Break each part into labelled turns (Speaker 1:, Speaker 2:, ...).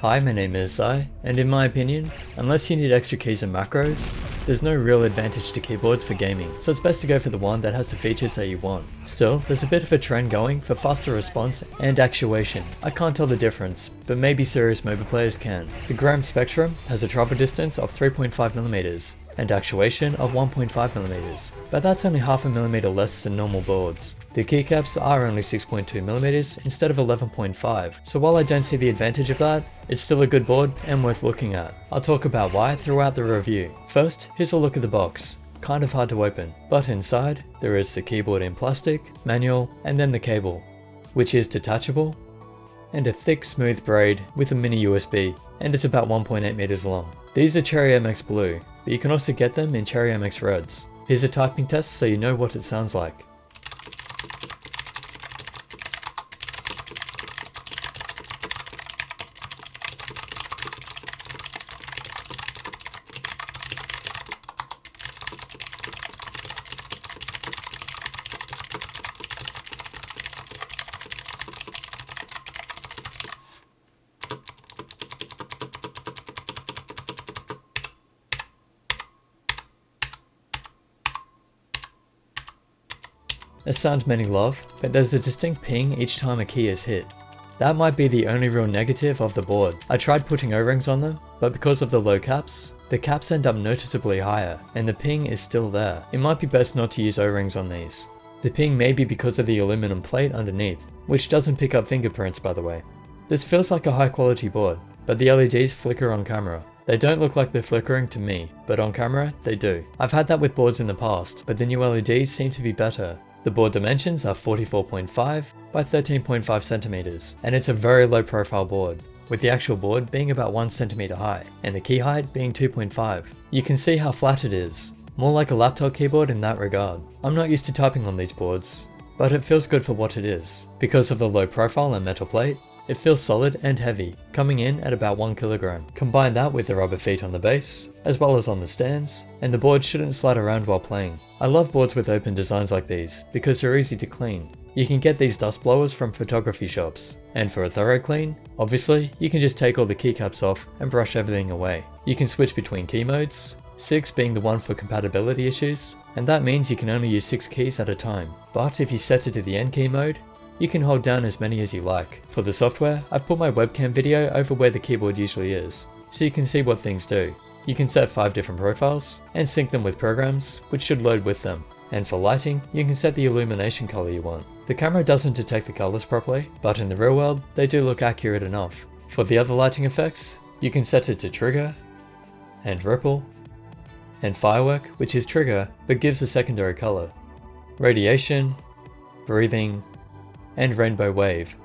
Speaker 1: Hi, my name is Zai, and in my opinion, unless you need extra keys and macros, there's no real advantage to keyboards for gaming, so it's best to go for the one that has the features that you want. Still, there's a bit of a trend going for faster response and actuation. I can't tell the difference, but maybe serious MOBA players can. The Gram Spectrum has a travel distance of 3.5mm, and actuation of 1.5mm, but that's only half a millimeter less than normal boards. The keycaps are only 6.2mm instead of 11.5, so while I don't see the advantage of that, it's still a good board and worth looking at. I'll talk about why throughout the review. First, here's a look at the box. Kind of hard to open, but inside there is the keyboard in plastic, manual, and then the cable, which is detachable, and a thick smooth braid with a mini USB, and it's about 1.8 meters long. These are Cherry MX Blue, but you can also get them in Cherry MX Reds. Here's a typing test so you know what it sounds like. A sound many love, but there's a distinct ping each time a key is hit. That might be the only real negative of the board. I tried putting O-rings on them, but because of the low caps, the caps end up noticeably higher, and the ping is still there. It might be best not to use O-rings on these. The ping may be because of the aluminum plate underneath, which doesn't pick up fingerprints by the way. This feels like a high quality board, but the LEDs flicker on camera. They don't look like they're flickering to me, but on camera, they do. I've had that with boards in the past, but the new LEDs seem to be better. The board dimensions are 44.5 by 13.5 centimeters, and it's a very low profile board, with the actual board being about 1 centimeter high, and the key height being 2.5. You can see how flat it is, more like a laptop keyboard in that regard. I'm not used to typing on these boards, but it feels good for what it is. Because of the low profile and metal plate, it feels solid and heavy, coming in at about 1 kilogram. Combine that with the rubber feet on the base, as well as on the stands, and the board shouldn't slide around while playing. I love boards with open designs like these, because they're easy to clean. You can get these dust blowers from photography shops, and for a thorough clean, obviously, you can just take all the keycaps off and brush everything away. You can switch between key modes, 6 being the one for compatibility issues, and that means you can only use 6 keys at a time. But if you set it to the N key mode, you can hold down as many as you like. For the software, I've put my webcam video over where the keyboard usually is, so you can see what things do. You can set 5 different profiles, and sync them with programs, which should load with them. And for lighting, you can set the illumination color you want. The camera doesn't detect the colors properly, but in the real world, they do look accurate enough. For the other lighting effects, you can set it to trigger, and ripple, and firework, which is trigger, but gives a secondary color, radiation, breathing, and rainbow wave.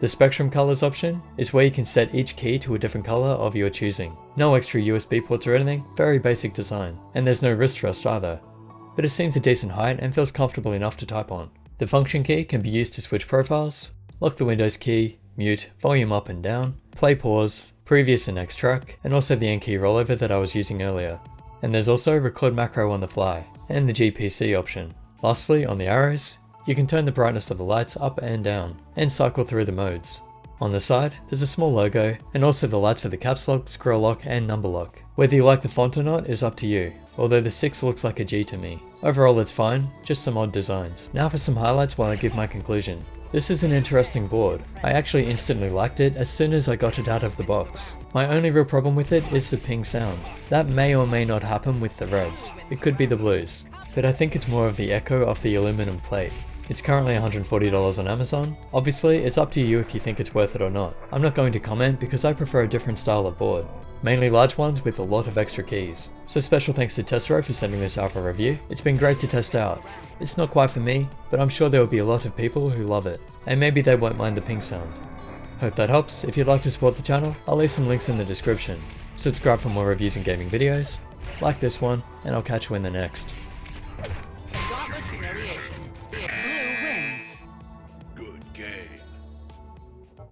Speaker 1: The spectrum colors option is where you can set each key to a different color of your choosing. No extra USB ports or anything, very basic design, and there's no wrist rest either, but it seems a decent height and feels comfortable enough to type on. The function key can be used to switch profiles, lock the Windows key, mute, volume up and down, play pause, previous and next track, and also the N key rollover that I was using earlier. And there's also record macro on the fly, and the GPC option. Lastly, on the arrows, you can turn the brightness of the lights up and down, and cycle through the modes. On the side, there's a small logo, and also the lights for the caps lock, scroll lock, and number lock. Whether you like the font or not is up to you, although the 6 looks like a G to me. Overall it's fine, just some odd designs. Now for some highlights while I give my conclusion. This is an interesting board. I actually instantly liked it as soon as I got it out of the box. My only real problem with it is the ping sound. That may or may not happen with the reds. It could be the blues, but I think it's more of the echo of the aluminum plate. It's currently $140 on Amazon. Obviously, it's up to you if you think it's worth it or not. I'm not going to comment because I prefer a different style of board, mainly large ones with a lot of extra keys. So special thanks to Tesoro for sending this out for review. It's been great to test out. It's not quite for me, but I'm sure there will be a lot of people who love it, and maybe they won't mind the ping sound. Hope that helps. If you'd like to support the channel, I'll leave some links in the description. Subscribe for more reviews and gaming videos, like this one, and I'll catch you in the next.